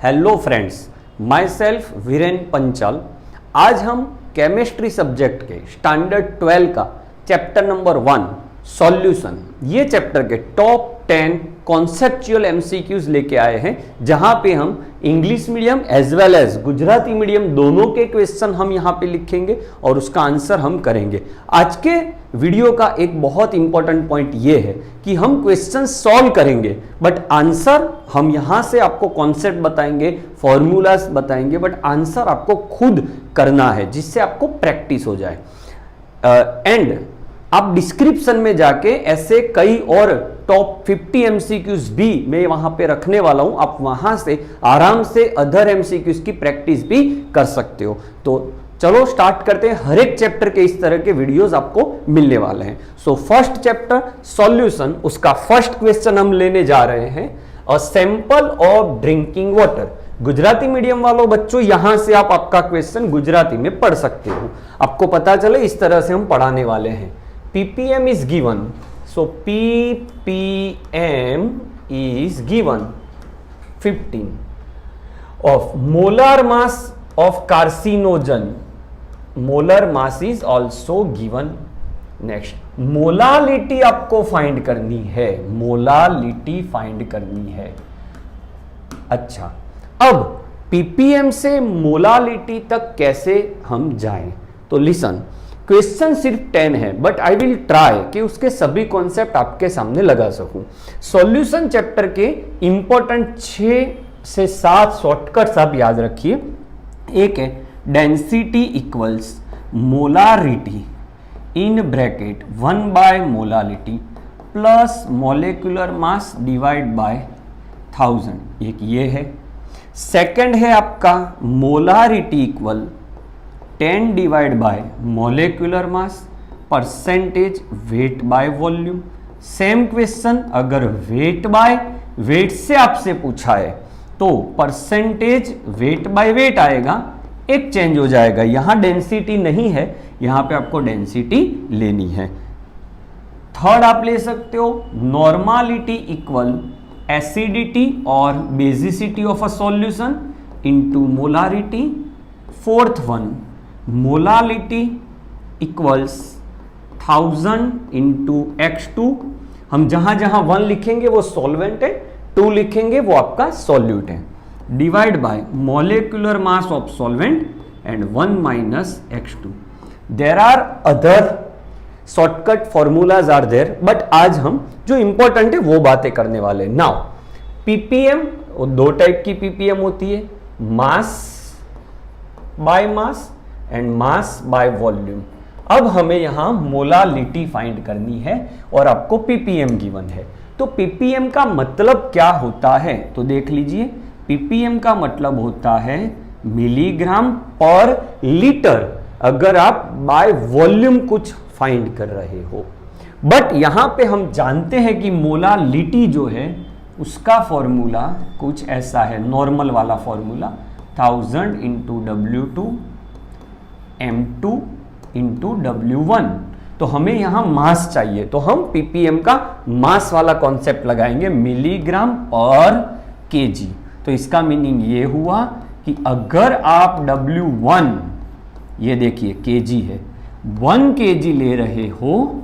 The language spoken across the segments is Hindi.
Hello friends, myself Viren Panchal. आज हम केमिस्ट्री सब्जेक्ट के स्टैंडर्ड 12 का चैप्टर नंबर 1 सॉल्यूशन, ये चैप्टर के टॉप 10 कॉन्सेप्चुअल एमसीक्यूज लेके आए हैं, जहां पे हम English medium as well as Gujarati medium दोनों के क्वेश्चन हम यहां पे लिखेंगे और उसका आंसर हम करेंगे। आज के वीडियो का एक बहुत इंपॉर्टेंट पॉइंट ये है कि हम क्वेश्चन सॉल्व करेंगे, बट आंसर हम यहां से आपको कॉन्सेप्ट बताएंगे, फॉर्मूलाज बताएंगे, बट आंसर आपको खुद करना है, जिससे आपको प्रैक्टिस हो जाए। एंड आप डिस्क्रिप्शन में जाके ऐसे कई और टॉप 50 एमसीक्यूज भी मैं वहां पे रखने वाला हूं, आप वहां से आराम से अदर एमसीक्यूज की प्रैक्टिस भी कर सकते हो। तो चलो स्टार्ट करते हैं। हर एक चैप्टर के इस तरह के वीडियोस आपको मिलने वाले हैं। सो फर्स्ट चैप्टर सॉल्यूशन, उसका फर्स्ट क्वेश्चन हम लेने जा रहे हैं, a sample of drinking water. Gujarati medium वालों बच्चों, यहां से आप आपका क्वेश्चन गुजराती में पढ़ सकते हो, आपको पता चले इस तरह से हम पढ़ाने वाले हैं। ppm is given, so ppm is given 15 of molar mass of carcinogen. Molar mass is also given. Next molality आपको फाइंड करनी है, मोलालिटी फाइंड करनी है। अच्छा, अब ppm से मोलालिटी तक कैसे हम जाएं? तो लिसन, क्वेश्चन सिर्फ 10 है, बट आई विल ट्राई कि उसके सभी कॉन्सेप्ट आपके सामने लगा सकूं। सॉल्यूशन चैप्टर के इंपॉर्टेंट 6 से 7 शॉर्टकट्स आप याद रखिए। एक है density equals molarity in bracket 1 by molality plus molecular mass divide by 1000, एक ये है। सेकंड है आपका molarity equal 10 divide by molecular mass percentage weight by volume. Same question अगर वेट बाय वेट से आपसे पूछा है तो परसेंटेज वेट बाय वेट आएगा, एक चेंज हो जाएगा, यहां डेंसिटी नहीं है, यहां पे आपको डेंसिटी लेनी है। थर्ड आप ले सकते हो नॉर्मालिटी इक्वल एसिडिटी और basicity of a solution into molarity. Fourth one molality equals 1000 into x2। हम जहां जहां 1 लिखेंगे वो सॉल्वेंट है, 2 लिखेंगे वो आपका सॉल्यूट है, divide by molecular mass of solvent and 1 minus x2। There are other shortcut formulas are there, but आज हम जो इंपॉर्टेंट है वो बातें करने वाले। नाउ ppm, दो टाइप की ppm होती है, mass by mass and mass by volume. अब हमें यहां मोलालिटी फाइंड करनी है और आपको ppm गिवन है। तो ppm का मतलब क्या होता है तो देख लीजिए, ppm का मतलब होता है मिलीग्राम पर लीटर, अगर आप बाय वॉल्यूम कुछ फाइंड कर रहे हो। बट यहां पे हम जानते हैं कि मोलालिटी जो है उसका फॉर्मूला कुछ ऐसा है, नॉर्मल वाला formula 1000 into W2 M2 into W1। तो हमें यहां मास चाहिए, तो हम ppm का मास वाला कॉन्सेप्ट लगाएंगे, मिलीग्राम पर केजी। तो इसका मीनिंग ये हुआ कि अगर आप W1, ये देखिए केजी है, 1 केजी ले रहे हो,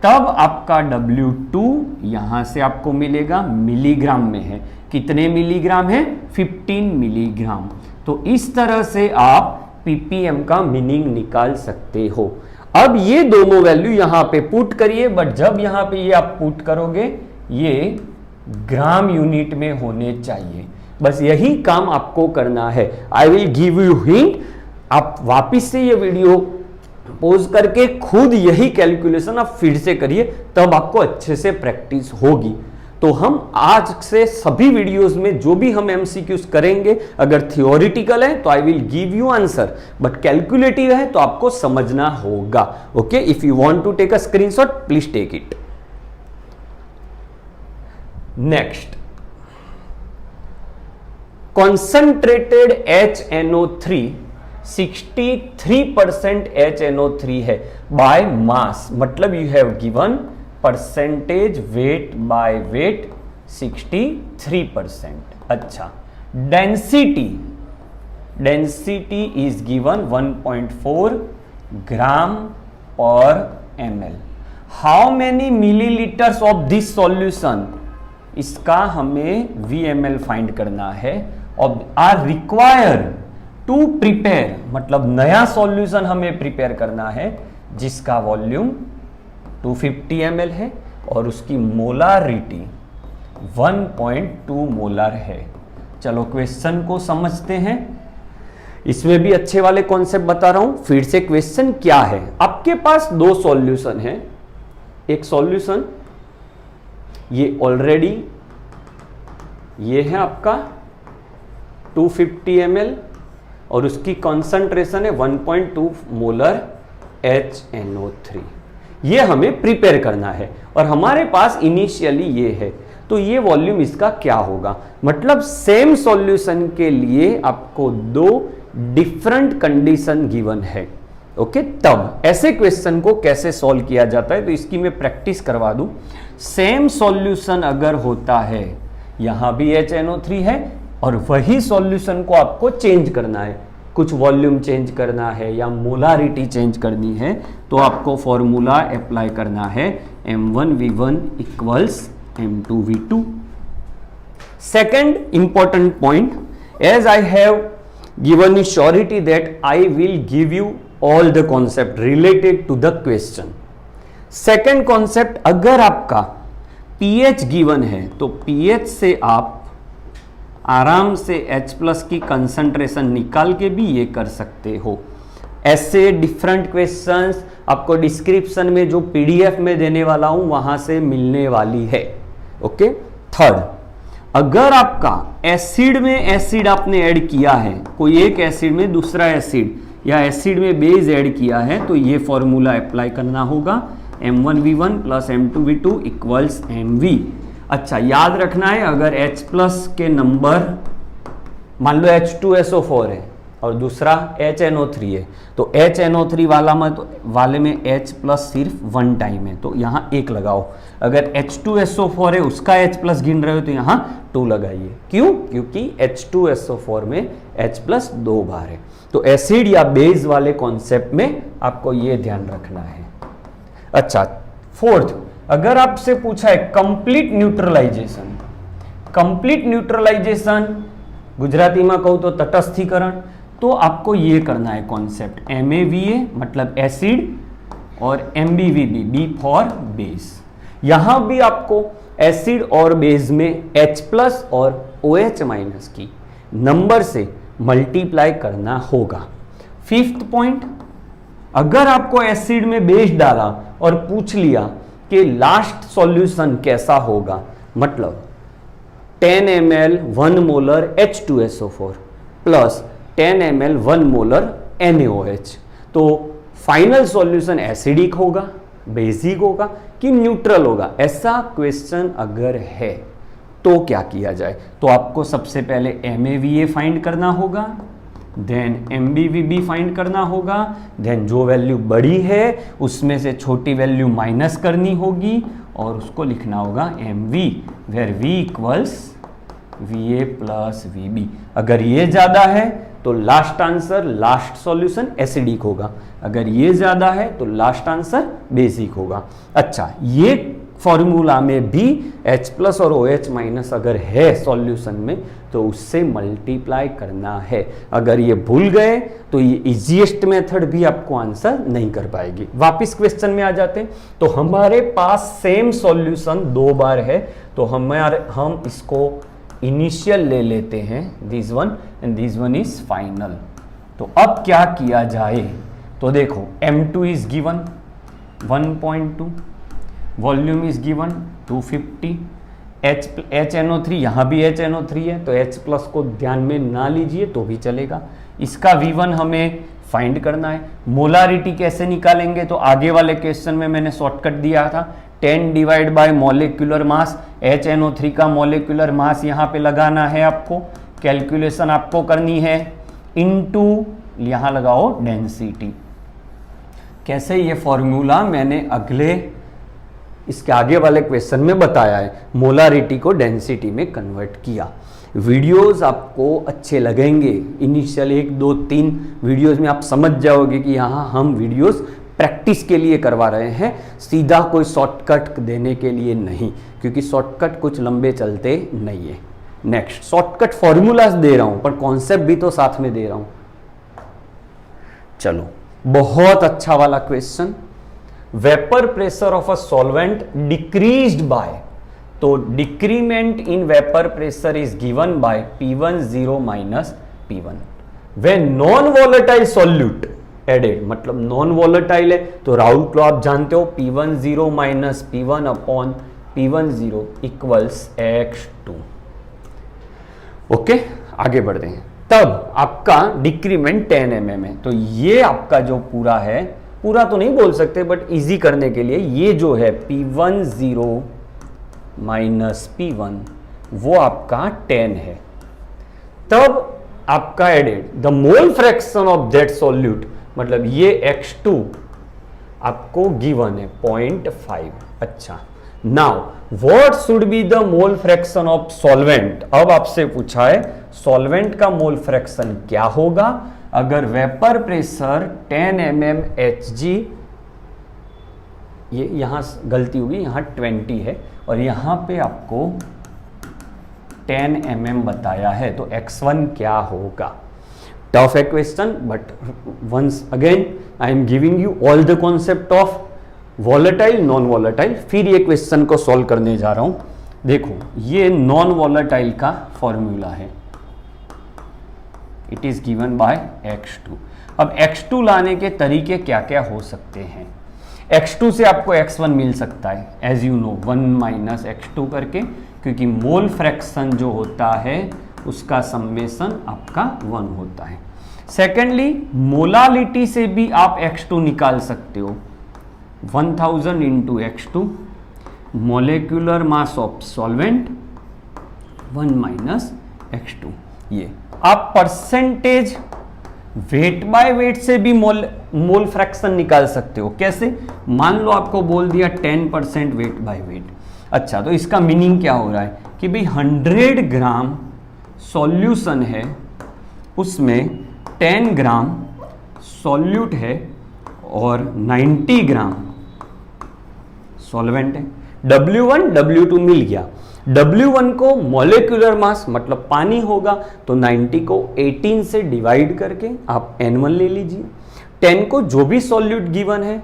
तब आपका W2 यहां से आपको मिलेगा मिलीग्राम में है। कितने मिलीग्राम है? 15 मिलीग्राम। तो इस तरह से आप ppm का मीनिंग निकाल सकते हो। अब ये दोनों वैल्यू यहां पे पुट करिए, बट जब यहां पे ये आप पुट करोगे ये ग्राम यूनिट में होने चाहिए। बस यही काम आपको करना है। आई विल गिव यू हिंट, आप वापिस से ये वीडियो पॉज करके खुद यही कैलकुलेशन आप फिर से करिए, तब आपको अच्छे से प्रैक्टिस होगी। तो हम आज से सभी वीडियोस में जो भी हम एमसीक्यूज करेंगे, अगर थियोरिटिकल है तो I will give you answer, but calculative है तो आपको समझना होगा। Okay, if you want to take a screenshot please take it. Next, concentrated HNO3 63% HNO3 है बाय मास, मतलब you have given percentage weight by weight 63%। अच्छा, density is given 1.4 gram per ml. How many millilitres of this solution, इसका हमें VML फाइंड करना है और आर रिक्वायर टू प्रिपेयर, मतलब नया सॉल्यूशन हमें प्रिपेयर करना है जिसका वॉल्यूम 250 ml है और उसकी मोलारिटी 1.2 मोलर है। चलो क्वेश्चन को समझते हैं। इसमें भी अच्छे वाले कॉन्सेप्ट बता रहा हूं। फिर से क्वेश्चन क्या है, आपके पास दो सॉल्यूशन है। एक सॉल्यूशन ये ऑलरेडी ये है आपका 250 ml और उसकी कॉन्सेंट्रेशन है 1.2 मोलर HNO3। ये हमें प्रिपेयर करना है और हमारे पास इनिशियली ये है, तो ये वॉल्यूम इसका क्या होगा, मतलब सेम सॉल्यूशन के लिए आपको दो डिफरेंट कंडीशन गिवन है। ओके, तब ऐसे क्वेश्चन को कैसे सॉल्व किया जाता है, तो इसकी मैं प्रैक्टिस करवा दूं। सेम सॉल्यूशन अगर होता है, यहां भी HNO3 है और वही सॉल्यूशन को आपको चेंज करना है, कुछ वॉल्यूम चेंज करना है या मोलारिटी चेंज करनी है, तो आपको फॉर्मूला अप्लाई करना है M1V1 equals M2V2। Second important point, as I have given you surety that I will give you all the concept related to the question. Second concept, अगर आपका pH गिवन है तो pH से आप आराम से H+ की कंसंट्रेशन निकाल के भी ये कर सकते हो। ऐसे डिफरेंट क्वेश्चंस आपको डिस्क्रिप्शन में जो PDF में देने वाला हूं वहां से मिलने वाली है। ओके, थर्ड, अगर आपका एसिड में एसिड आपने ऐड किया है, कोई एक एसिड में दूसरा एसिड या एसिड में बेस ऐड किया है, तो ये फॉर्मूला अप्लाई करना होगा M1V1 plus M2V2 equals MV। अच्छा, याद रखना है, अगर H+ के नंबर मान लो H2SO4 है और दूसरा HNO3 है, तो HNO3 वाले में H+ सिर्फ वन टाइम है, तो यहाँ 1 लगाओ। अगर H2SO4 है, उसका H+ गिन रहे हो तो यहाँ 2 लगाइए। क्यों? क्योंकि H2SO4 में H+ 2 बार है। तो एसिड या बेस वाले कॉन्सेप्ट में आपको ये ध्यान रखना है। अच्छा, फोर्थ, अगर आपसे पूछा है complete neutralization, complete neutralization Gujarati में कहूं तो तटस्थीकरण, तो आपको ये करना है कॉन्सेप्ट MAVA मतलब एसिड और MBVB, B फॉर बेस। यहां भी आपको एसिड और बेस में H+ और OH- की नंबर से मल्टीप्लाई करना होगा। फिफ्थ पॉइंट, अगर आपको एसिड में बेस डाला और पूछ लिया कि लास्ट सॉल्यूशन कैसा होगा, मतलब 10 ml 1 molar H2SO4 plus 10 ml 1 molar NaOH, तो फाइनल सॉल्यूशन एसिडिक होगा, बेसिक होगा कि न्यूट्रल होगा, ऐसा क्वेश्चन अगर है तो क्या किया जाए, तो आपको सबसे पहले MAVA फाइंड करना होगा, देन MBVB फाइंड करना होगा, देन जो वैल्यू बड़ी है उसमें से छोटी वैल्यू माइनस करनी होगी और उसको लिखना होगा MV, where V equals VA plus VB। अगर ये ज़्यादा है तो last answer, last solution acidic होगा, अगर ये ज़्यादा है तो लास्ट आंसर बेसिक होगा। अच्छा, ये फॉर्मूला में भी H+ और OH- अगर है सॉल्यूशन में तो उससे मल्टीप्लाई करना है। अगर ये भूल गए तो ये इजीएस्ट मेथड भी आपको आंसर नहीं कर पाएगी। वापिस क्वेश्चन में आ जाते हैं, तो हमारे पास सेम सॉल्यूशन 2 बार है, तो हम इसको इनिशियल ले लेते हैं, this one and this one is final. तो अब क्या किया जाए, तो देखो M2 is given 1.2, volume is given 250, HNO3, यहाँ भी HNO3 है तो H+ को ध्यान में ना लीजिए तो भी चलेगा। इसका V1 हमें फाइंड करना है। मोलारिटी कैसे निकालेंगे, तो आगे वाले क्वेश्चन में मैंने शॉर्टकट दिया था, 10 divide bye molecular mass, HNO3 का मॉलिक्यूलर मास यहाँ पे लगाना है आपको, कैलकुलेशन आपको करनी है, इनटू यहाँ लगाओ डेंसिटी। कैसे, ये फॉर्मूला मैंने इसके आगे वाले क्वेश्चन में बताया है, मोलारिटी को डेंसिटी में कन्वर्ट किया। वीडियोस आपको अच्छे लगेंगे। इनिशियल 1 2 3 वीडियोस में आप समझ जाओगे कि यहाँ हम वीडियोस प्रैक्टिस के लिए करवा रहे हैं, सीधा कोई शॉर्टकट देने के लिए नहीं, क्योंकि शॉर्टकट कुछ लंबे चलते नहीं है। नेक्स्ट, शॉर्टकट फॉर्मूलाज दे रहा हूं पर कॉन्सेप्ट भी तो साथ में दे रहा हूं। चलो, बहुत अच्छा वाला question, vapour pressure of a solvent decreased by, तो decrement in vapour pressure is given by P10 minus P1 when non volatile solute added, मतलब नॉन वॉलेटाइल है तो राउट लॉ आप जानते हो, P10 minus P1 upon P10 equals X2। Okay, आगे बढ़ते हैं। तब आपका डिक्रीमेंट 10 mm है, तो ये आपका जो पूरा है, पूरा तो नहीं बोल सकते बट इजी करने के लिए ये जो है P10 माइनस P1 वो आपका 10 है। तब आपका added the mole fraction of that solute, मतलब ये X2 आपको गिवन है 0.5। अच्छा, now what should be the mole fraction of solvent. अब आपसे पूछा है सॉल्वेंट का मोल फ्रैक्शन क्या होगा अगर वेपर प्रेशर 10 mm Hg, ये यहां गलती होगी, यहां 20 है और यहां पे आपको 10 mm बताया है, तो x1 क्या होगा। टफ है question but once again I am giving you all the concept of volatile non volatile. फिर ये क्वेश्चन को सॉल्व करने जा रहा हूं। देखो, ये नॉन वॉलेटाइल का फॉर्मूला है, it is given bye X2। अब X2 लाने के तरीके क्या क्या हो सकते हैं। X2 से आपको X1 मिल सकता है, as you know 1 minus X2 करके, क्योंकि मोल फ्रैक्शन जो होता है उसका समेशन आपका 1 होता है। सेकेंडली, मोलालिटी से भी आप X2 निकाल सकते हो, 1000 into X2, molecular mass of solvent 1 minus X2। ये आप परसेंटेज वेट बाय वेट से भी मोल फ्रैक्शन निकाल सकते हो। कैसे, मान लो आपको बोल दिया 10% वेट बाय वेट। अच्छा, तो इसका मीनिंग क्या हो रहा है कि भाई 100 ग्राम सॉल्यूशन है, उसमें 10 ग्राम सॉल्यूट है और 90 ग्राम सॉल्वेंट है। W1 W2 मिल गया। W1 को मॉलिक्यूलर मास मतलब पानी होगा, तो 90 को 18 से डिवाइड करके आप N1 ले लीजिए। 10 को जो भी सॉल्यूट गिवन है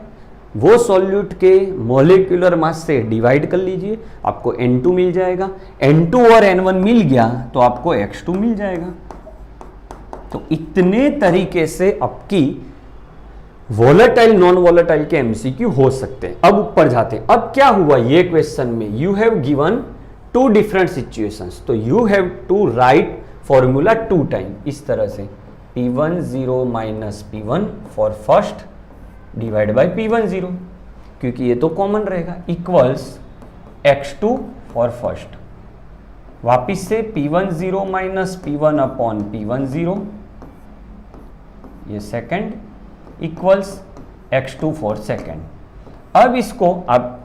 वो सॉल्यूट के मॉलिक्यूलर मास से डिवाइड कर लीजिए, आपको N2 मिल जाएगा। N2 और N1 मिल गया तो आपको X2 मिल जाएगा। तो इतने तरीके से आपकी वॉलेटाइल नॉन वॉलेटाइल के एमसीक्यू हो सकते हैं। अब ऊपर जाते हैं। अब क्या हुआ ये क्वेश्चन में, you have given 2 different situations, तो you have to write formula 2 time, इस तरह से P10 minus P1 for first divide by P10, क्योंकि ये तो कॉमन रहेगा, इक्वल्स X2 फॉर फर्स्ट। वापिस से P10 minus P1 upon P10, ये second, equals X2 for second. अब इसको आप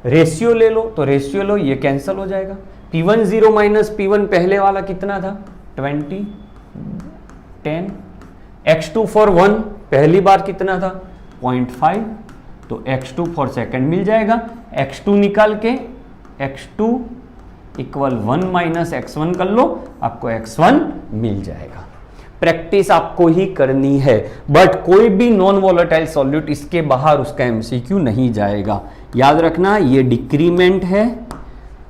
रेशियो ले लो, तो रेशियो लो, ये कैंसिल हो जाएगा। P10 माइनस P1 पहले वाला कितना था 20, 10। X2 फॉर 1 पहली बार कितना था 0.5, तो X2 फॉर सेकेंड मिल जाएगा। X2 निकाल के X2 इक्वल 1 माइनस X1 कर लो, आपको X1 मिल जाएगा। प्रैक्टिस आपको ही करनी है, बट कोई भी नॉन वॉलेटाइल सॉल्यूट इसके बाहर उसका एमसीक्यू नहीं जाएगा। याद रखना, ये डिक्रीमेंट है,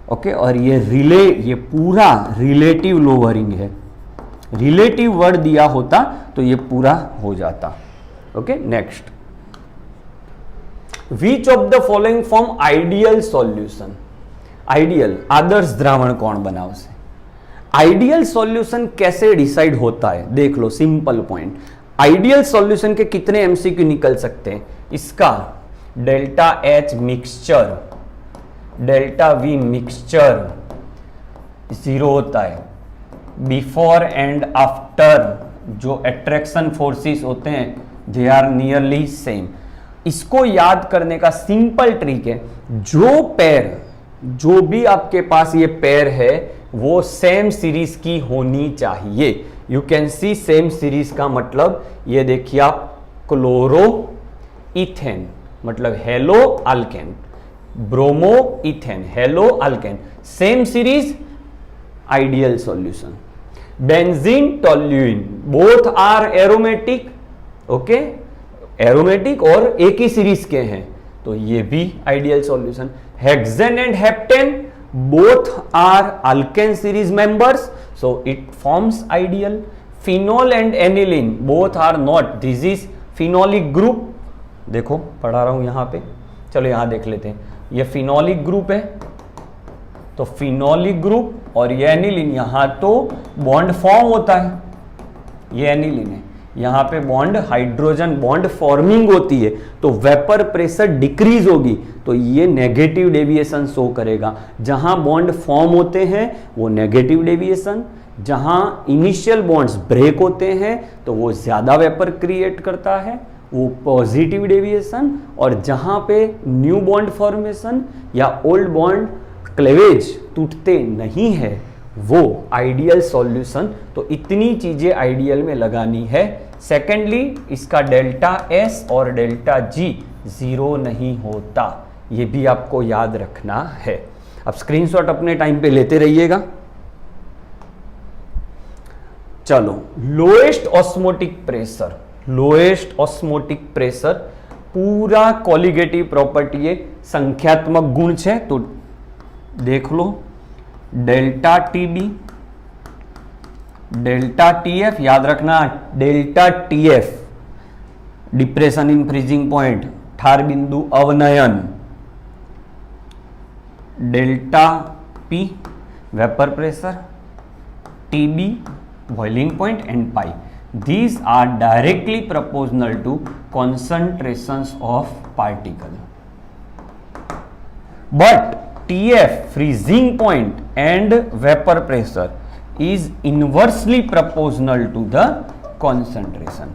ओके, और ये पूरा रिलेटिव लोअरिंग है। रिलेटिव वर्ड दिया होता तो ये पूरा हो जाता। Okay, next, which of the following form ideal solution. Ideal आदर्श द्रावण कौन बनावશે। आइडियल सॉल्यूशन कैसे डिसाइड होता है, देख लो, सिंपल पॉइंट। आइडियल सॉल्यूशन के कितने एमसीक्यू निकल सकते हैं, इसका delta H mixture, delta V mixture 0 होता है। बिफोर एंड आफ्टर जो अट्रैक्शन फोर्सेस होते हैं दे आर नियरली सेम। इसको याद करने का सिंपल ट्रिक है, जो भी आपके पास ये पेयर है वो सेम सीरीज की होनी चाहिए। You can see same series का मतलब ये देखिए आप, क्लोरो इथेन मतलब halo alkane, bromo ethane halo alkane, same series, ideal solution. Benzene toluene both are aromatic, okay, aromatic और एक ही सीरीज के हैं, तो ये भी ideal solution. Hexane and heptane both are alkane series members, so it forms ideal. Phenol and aniline both are not, this is phenolic group, देखो पढ़ा रहा हूं यहां पे, चलो यहां देख लेते हैं, ये phenolic group है, तो phenolic group और ये aniline, यहां तो बॉन्ड फॉर्म होता है, ये aniline है, यहां पे बॉन्ड हाइड्रोजन बॉन्ड फॉर्मिंग होती है, तो वेपर प्रेशर डिक्रीज होगी, तो ये नेगेटिव डेविएशन शो करेगा। जहां बॉन्ड फॉर्म होते हैं वो नेगेटिव डेविएशन, जहां इनिशियल बॉन्ड्स ब्रेक होते हैं तो वो ज्यादा वेपर क्रिएट करता है, वो पॉजिटिव डेविएशन, और जहां पे न्यू बॉन्ड फॉर्मेशन या ओल्ड बॉन्ड क्लेवेज टूटते नहीं है वो आइडियल सॉल्यूशन। तो इतनी चीजें आइडियल में लगानी है। सेकेंडली, इसका डेल्टा एस और डेल्टा जी जीरो नहीं होता, ये भी आपको याद रखना है। अब स्क्रीनशॉट अपने टाइम पे लेते रहिएगा। चलो, lowest osmotic pressure, lowest osmotic pressure पूरा कोलिगेटिव प्रॉपर्टी है, संख्यात्मक गुण है, तो देख लो, डेल्टा टीबी, डेल्टा टीएफ, याद रखना delta TF depression in freezing point, ठार बिंदु अवनयन, delta P vapour pressure, TB boiling point and pi, these are directly proportional to concentrations of particle, but TF freezing point and vapor pressure is inversely proportional to the concentration।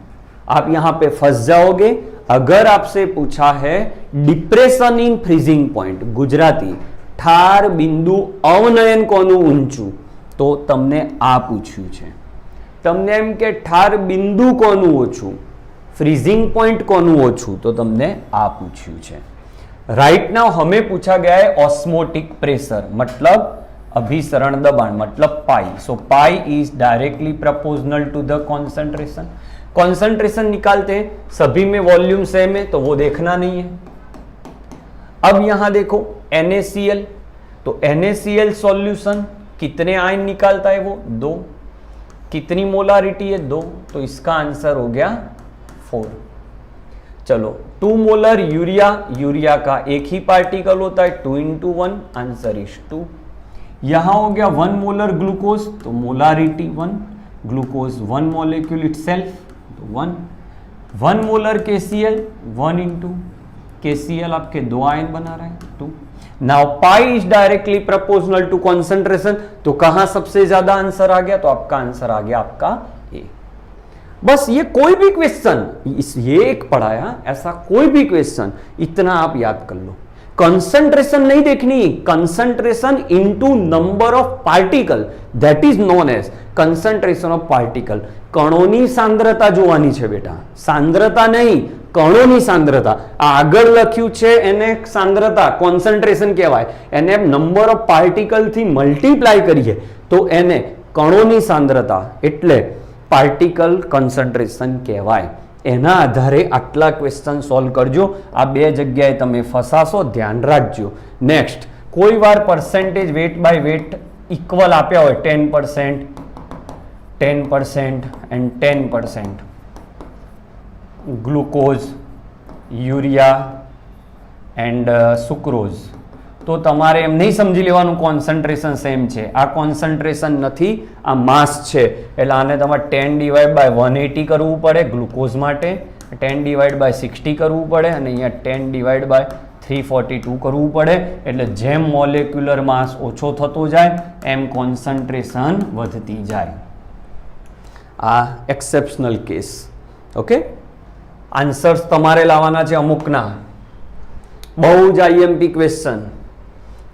आप यहां पे फंस जाओगे। अगर आपसे पूछा है depression in freezing point, Gujarati ठार बिंदु अवनयन कोनु ऊंचू, तो तमने आ पूछ्યું છે, तमने एम के ठार बिंदु कोनु ओछू, फ्रीजिंग पॉइंट कोनु ओछू, तो तमने आ पूछ्યું છે। राइट नाउ हमें पूछा गया है ऑस्मोटिक प्रेशर, मतलब अभिसरण दबाण, मतलब pi. So pi is directly proportional to the concentration. Concentration निकालते हैं, सभी में वॉल्यूम सेम है तो वो देखना नहीं है। अब यहां देखो NaCl, तो NaCl सॉल्यूशन कितने आयन निकालता है वो 2, कितनी मोलारिटी है 2, तो इसका आंसर हो गया 4। चलो 2 मोलर यूरिया, यूरिया का एक ही पार्टिकल होता है 2 into 1, आंसर इज 2। यहां हो गया 1 मोलर ग्लूकोज, तो मोलारिटी 1, ग्लूकोज 1 मॉलिक्यूल इटसेल्फ, तो 1। 1 मोलर KCl 1 into KCl आपके 2 आयन बना रहा है 2। Now pi is directly proportional to concentration, तो कहां सबसे ज्यादा आंसर आ गया, तो आपका आंसर आ गया आपका ए। बस ये कोई भी क्वेश्चन, ये एक पढ़ाया, ऐसा कोई भी क्वेश्चन इतना आप याद कर लो। कंसंट्रेशन नहीं देखनी, concentration into number of particle, that is known as concentration of particle. कणोनी सांद्रता જોવાની છે બેટા, सांद्रता नहीं, कणोनी सांद्रता। આગળ લખ્યું છે એને सांद्रता કોન્સન્ટ્રેશન કહેવાય, એને નંબર ઓફ પાર્ટિકલ થી મલ્ટીપ્લાય કરીએ તો એને કણોની सांद्रता એટલે પાર્ટિકલ કોન્સન્ટ્રેશન કહેવાય। એના આધારે આટલા ક્વેશ્ચન સોલ્વ કરજો। આ બે જગ્યાએ તમે ફસાશો, ધ્યાન રાખજો। નેક્સ્ટ, કોઈ વાર percentage weight by weight equal આપ્યા હોય 10%, 10% and 10%, glucose, urea and sucrose, તો તમારે એમ નહીં સમજી લેવાનું કોન્સન્ટ્રેશન સેમ છે। આ કોન્સન્ટ્રેશન નથી, આ માસ છે, એટલે આને તમારે 10/180 કરવું પડે ગ્લુકોઝ માટે, 10/60 કરવું પડે, અને અહીંયા 10/342 કરવું પડે। એટલે જેમ મોલેક્યુલર માસ ઓછો થતો જાય એમ કોન્સન્ટ્રેશન વધતી જાય। આ એક્સેપ્શનલ કેસ, ઓકે। આન્સર્સ તમારે લાવવાના છે અમુકના, બહુ જ IMP ક્વેશ્ચન,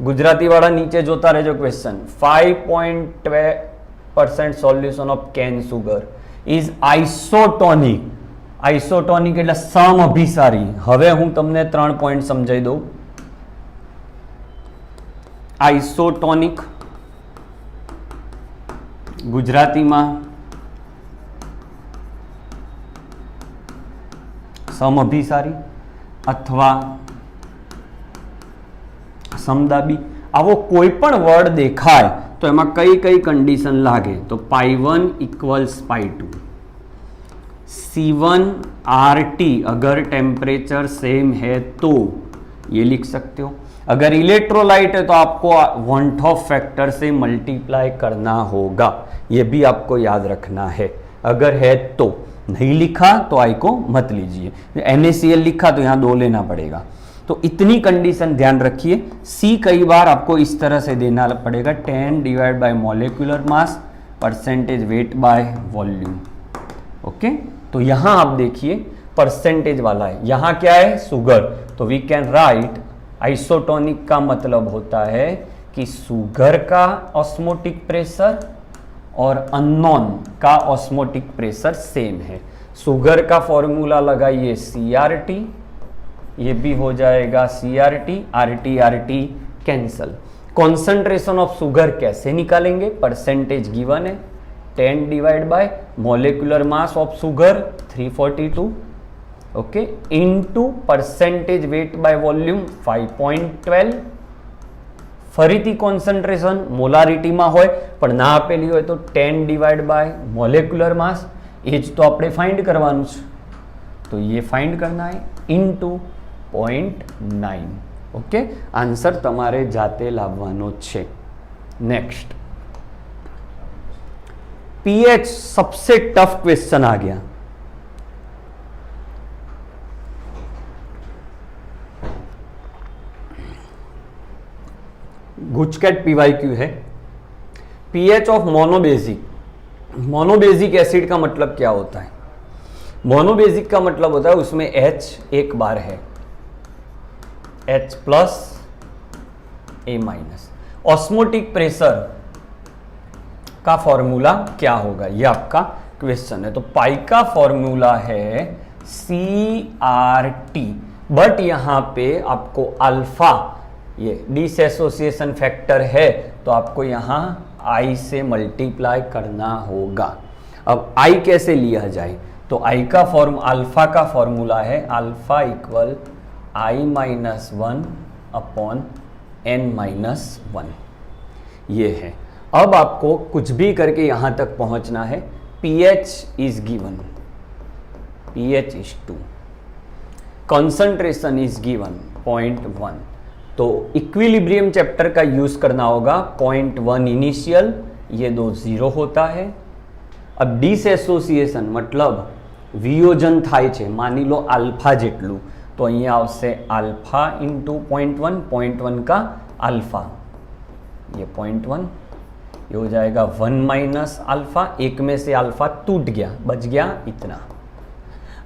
गुजराती वाला नीचे जोता रहेजो question 5.12% solution of cane sugar is isotonic. Isotonic એટલે સમઅભિસારી. હવે હું તમને 3 પોઈન્ટ સમજાવી દઉં. આઇસોટોનિક ગુજરાતીમાં સમઅભિસારી અથવા સમદાબી. આવો કોઈ પણ વર્ડ દેખાય તો એમાં કઈ કઈ કન્ડિશન લાગે? તો π1 इक्वल्स π2, C1 RT अगर टेम्परेचर सेम है तो ये लिख सकते हो. अगर इलेक्ट्रोलाइट है तो आपको वॉन्ट ऑफ फैक्टर से मल्टीप्लाई करना होगा, ये भी आपको याद रखना है. अगर है तो, नहीं लिखा तो आई को मत लीजिए. NaCl लिखा तो यहाँ 2 लेना पड़ेगा. तो इतनी कंडीशन ध्यान रखिए. C कई बार आपको इस तरह से देना पड़ेगा 10 divide bye molecular mass percentage weight by volume. Okay, तो यहाँ आप देखिए परसेंटेज वाला है, यहाँ क्या है? सुगर. तो वी कैन राइट आइसोटोनिक का मतलब होता है कि सुगर का ऑस्मोटिक प्रेशर और अननोन का ऑस्मोटिक प्रेशर सेम है. सुगर का फॉर्मूला लगाइए CRT, ये भी हो जाएगा CRT, RT RT cancel. Concentration of sugar कैसे निकालेंगे? परसेंटेज गिवन है 10 divide bye molecular mass of sugar 342, okay, into percentage weight by volume 5.12. ફરીથી કોન્સન્ટ્રેશન મોલારિટીમાં હોય પણ ના આપેલી હોય તો 10 ડિવાઇડ બાય મોલેક્યુલર માસ, એ જ તો આપણે ફાઇન્ડ કરવાનું છે. તો ये फाइंड करना है इनटू 0.9. ओके, आंसर તમારે જાતે લાવવાનો છે. नेक्स्ट पीएच, सबसे टफ क्वेश्चन आ गया. गुचकैट PYQ है. PH of monobasic. Monobasic acid का मतलब क्या होता है? मोनोबेसिक का मतलब होता है उसमें H एक बार है, H plus A minus. Osmotic pressure का फॉर्मूला क्या होगा? ये आपका क्वेश्चन है. तो पाई का फॉर्मूला है CRT, बट यहाँ पे आपको अल्फा, ये डिसएसोसिएशन फैक्टर है तो आपको यहाँ I से मल्टीप्लाई करना होगा. अब I कैसे लिया जाए? तो I का फॉर्म अल्फा का फॉर्मूला है alpha equal I minus 1 upon N minus 1. ये है. अब आपको कुछ भी करके यहाँ तक पहुँचना है. pH is given, pH is 2, concentration is given 0.1. तो इक्विलिब्रियम चैप्टर का यूज करना होगा. 0.1 इनिशियल, ये 2 0 होता है. अब डिसएसोसिएशन मतलब वियोजन थाय छे, मानी लो अल्फा जेटलू, तो अहीं आवशे अल्फा इंटू 0.1, 0.1 का अल्फा, ये 0.1, ये हो जाएगा 1 माइनस अल्फा. एक में से अल्फा टूट गया, बच गया इतना.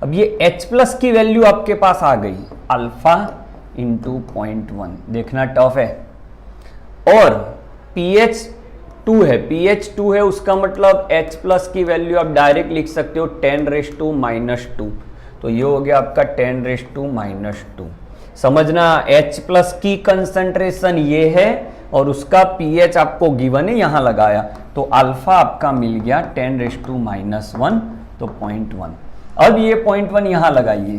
अब ये H प्लस की वैल्यू आपके पास आ गई, अल्फा इंटू 0.1. देखना टफ है. और pH 2 है, pH 2 है, उसका मतलब H प्लस की वैल्यू आप डायरेक्ट लिख सकते हो 10⁻²। तो ये हो गया आपका 10⁻²। समझना, H प्लस की कंसंट्रेशन ये है और उसका pH आपको गिवन है, यहाँ लगाया तो अल्फा आपका मिल गया 10⁻1, तो 0.1. अब ये 0.1 यहाँ लगाइए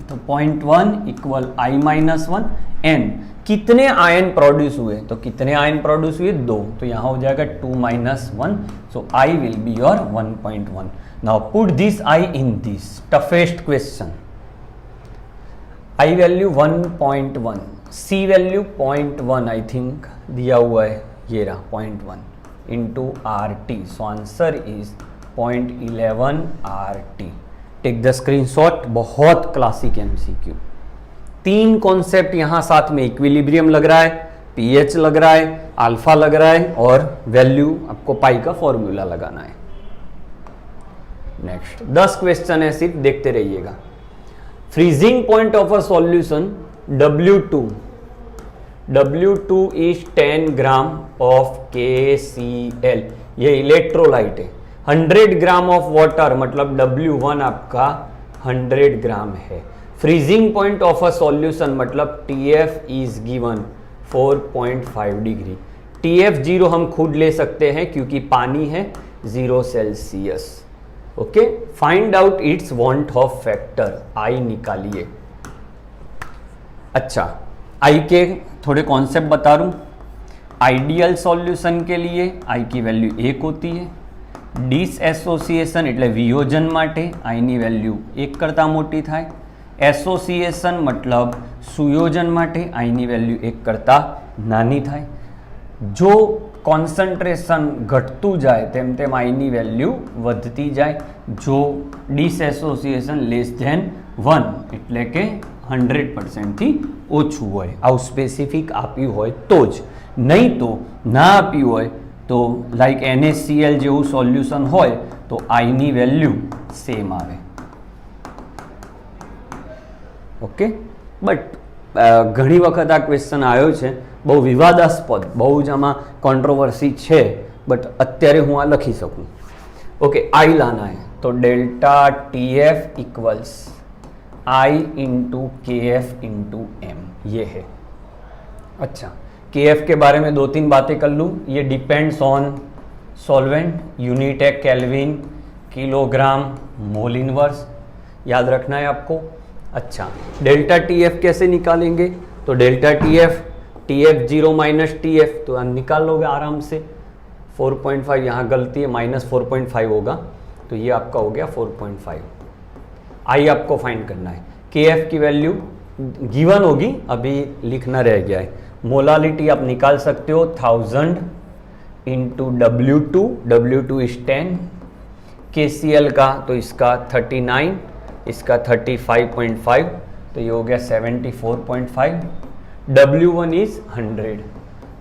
तो 0.1 इक्वल I-1 N. कितने आयन प्रोड्यूस हुए? तो कितने आयन प्रोड्यूस हुए? 2. तो यहाँ हो जाएगा 2-1, so I will be your 1.1. Now put this I in this toughest question. I value 1.1, C value 0.1 I think दिया हुआ है, ये रहा 0.1 into RT. So answer is 0.11 RT. Take the screenshot. बहुत क्लासिक MCQ. 3 कॉन्सेप्ट यहाँ साथ में, इक्विलिब्रियम लग रहा है, pH लग रहा है, अल्फा लग रहा है और वैल्यू आपको पाई का फॉर्मूला लगाना है. नेक्स्ट 10 क्वेश्चन है, सिर्फ देखते रहिएगा. Freezing point of a solution W2 W2 is 10 gram of KCl, ये इलेक्ट्रोलाइट है। 100 ग्राम ऑफ वाटर मतलब W1 आपका 100 ग्राम है। Freezing point of a solution मतलब TF is given 4.5 degree. TF0 हम खुद ले सकते हैं क्योंकि पानी है 0 Celsius. Okay, find out it's want of factor, I निकालिए। अच्छा, I के थोड़े कॉन्सेप्ट बता दूं। आइडियल सॉल्यूशन के लिए I की वैल्यू 1 होती है। ડિસએસોસિએશન એટલે વિયોજન માટે I ની વેલ્યુ 1 કરતાં મોટી થાય। એસોસિએશન મતલબ સુયોજન માટે I ની વેલ્યુ 1 કરતાં નાની થાય। જો કોન્સન્ટ્રેશન ઘટતું જાય તેમ તેમ I ની વેલ્યુ વધતી જાય। જો ડિસએસોસિએશન લેસ ધેન 1 એટલે કે 100% થી ઓછું હોય, આવું સ્પેસિફિક આપ્યું હોય તો જ, નહીં તો ના આપ્યું હોય तो लाइक NaCl જેવું સોલ્યુશન હોય તો I ની વેલ્યુ સેમ આવે। ઓકે, બટ ઘણી વખત આ ક્વેશ્ચન આવ્યો છે, બહુ વિવાદાસ્પદ, બહુ જ આમાં કોન્ટ્રોવર્સી છે, બટ અત્યારે હું આ લખી શકું। ઓકે, I लाना है तो delta TF equals I into KF into M, ये है। अच्छा, KF के बारे में 2-3 बातें कर लूँ। ये डिपेंड्स ऑन सॉल्वेंट, यूनिट है केल्विन, किलोग्राम, मोल इनवर्स, याद रखना है आपको। अच्छा, डेल्टा TF कैसे निकालेंगे? तो डेल्टा TF0 माइनस TF तो निकाल लोगे आराम से। 4.5 यहाँ गलती है, माइनस 4.5 होगा, तो ये आपका हो गया 4.5। I आपको फाइंड करना है। KF की वैल्यू गिवन होगी, अभी लिखना रह गया है। मोलालिटी आप निकाल सकते हो 1000 इंटू W2 इज 10। KCl का तो इसका 39, इसका 35.5, तो ये हो गया 74.5। W1 is 100।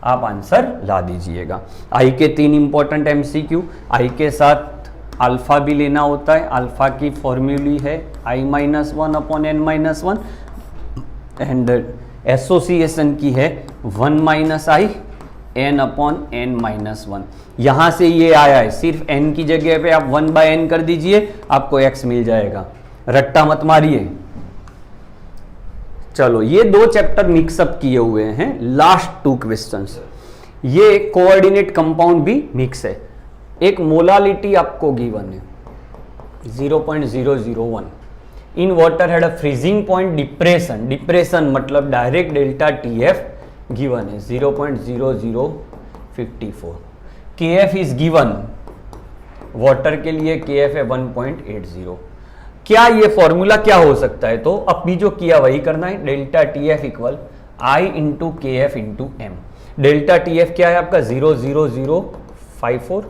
आप आंसर ला दीजिएगा। I के 3 इंपॉर्टेंट MCQ। I के साथ अल्फा भी लेना होता है। अल्फा की फॉर्मूली है I-1/n-1 एंड एसोसिएशन की है 1-I n/n-1। यहाँ से ये आया है, सिर्फ n की जगह पे आप 1/n कर दीजिए, आपको x मिल जाएगा। रट्टा मत मारिए। चलो, ये 2 चैप्टर मिक्सअप किए हुए हैं, लास्ट 2 क्वेश्चंस। ये कोऑर्डिनेट कंपाउंड भी मिक्स है। एक मोलालिटी आपको गिवन है 0.001। In water had a freezing point depression मतलब डायरेक्ट डेल्टा TF गिवन है 0.0054। KF इज गिवन, वाटर के लिए KF है 1.80। क्या ये फॉर्मूला क्या हो सकता है? तो अभी जो किया वही करना है। Delta TF equal I into KF into M। Delta TF क्या है आपका 0.0054।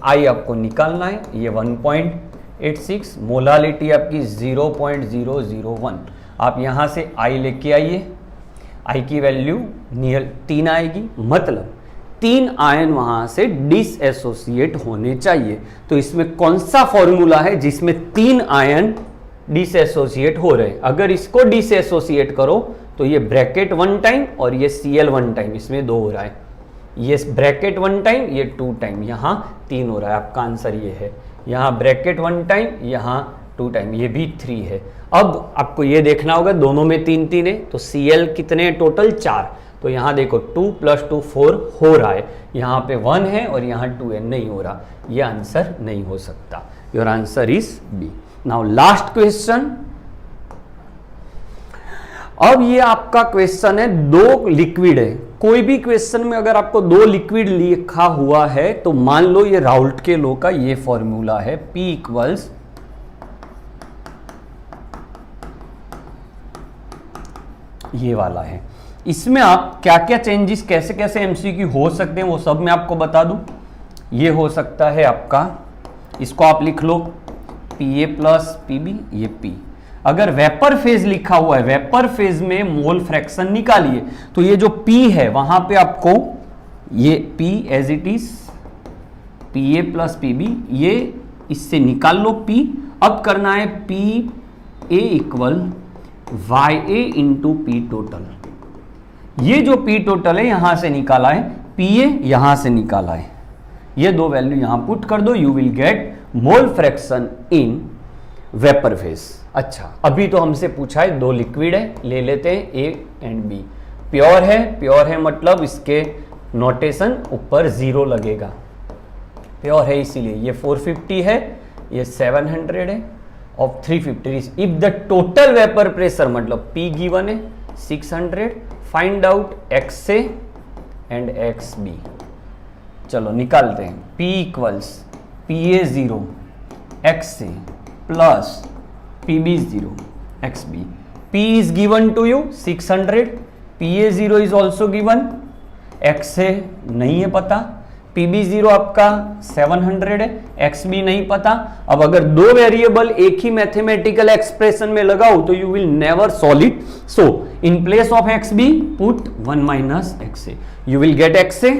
I आपको निकालना है, ये 1.86। मोलालिटी आपकी 0.001। आप यहाँ से I लेके आइए, I की वैल्यू नियर 3 आएगी, मतलब 3 आयन वहाँ से डिसएसोसिएट होने चाहिए। तो इसमें कौन सा फॉर्मूला है जिसमें 3 आयन डिसएसोसिएट हो रहे हैं? अगर इसको डिसएसोसिएट करो तो ये ब्रैकेट 1 टाइम और ये Cl 1 टाइम, इसमें 2 हो रहा है। ये ब्रैकेट 1 टाइम, ये 2 टाइम, यहाँ 3 हो रहा है। आपका आंसर ये है। यहाँ ब्रैकेट 1 टाइम, यहाँ 2 टाइम, ये भी 3 है। अब आपको ये देखना होगा दोनों में 3 है, तो Cl कितने टोटल? 4। तो यहाँ देखो 2 + 2 4 हो रहा है, यहाँ पे 1 है और यहाँ 2 है, नहीं हो रहा। ये आंसर नहीं हो सकता। Your answer is B. Now last question. अब ये आपका क्वेश्चन है, 2 लिक्विड है। कोई भी क्वेश्चन में अगर आपको 2 लिक्विड लिखा हुआ है तो मान लो ये राउल्ट के लॉ का ये फॉर्मूला है, P इक्वल्स ये वाला है। इसमें आप क्या क्या चेंजेस, कैसे कैसे एमसीक्यू हो सकते हैं वो सब मैं आपको बता दूं। ये हो सकता है आपका, इसको आप लिख लो Pa + Pb, ये P। अगर वेपर फेज लिखा हुआ है, वेपर फेज में मोल फ्रैक्शन निकालिए, तो ये जो P है वहां पे आपको ये P as it is Pa + Pb, ये इससे निकाल लो P। अब करना है Pa equal Ya into P total. ये जो पी टोटल है यहां से निकाला है, पी ए यहां से निकाला है, ये दो वैल्यू यहां पुट कर दो, you will get mole fraction in vapour phase. अच्छा, अभी तो हमसे पूछा है दो लिक्विड है, ले लेते हैं ए एंड बी। प्योर है मतलब इसके नोटेशन ऊपर 0 लगेगा, प्योर है इसीलिए। ये 450 है, ये 700 है और 350। If the total vapour pressure मतलब P गिवन है 600, find out X A and X B. चलो निकालते हैं। P equals PA0 XA plus PB0 XB। P is given to you 600, PA0 is also given, XA नहीं है पता, PB0 आपका 700 है, XB नहीं पता। अब अगर दो वेरिएबल एक ही मैथमेटिकल एक्सप्रेशन में लगाओ तो you will never solve it. So in place of XB put 1 minus XA, you will get XA,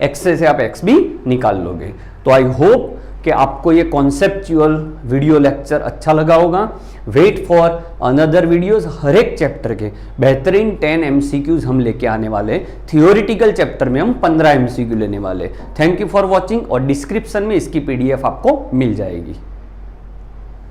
XA से आप XB निकाल लोगे। तो आई होप कि आपको ये कॉन्सेप्चुअल वीडियो लेक्चर अच्छा लगा होगा। Wait for another videos. हर एक चैप्टर के बेहतरीन 10 MCQs हम लेके आने वाले। थियोरिटिकल चैप्टर में हम 15 MCQ लेने वाले। थैंक यू फॉर वॉचिंग और डिस्क्रिप्शन में इसकी PDF आपको मिल जाएगी।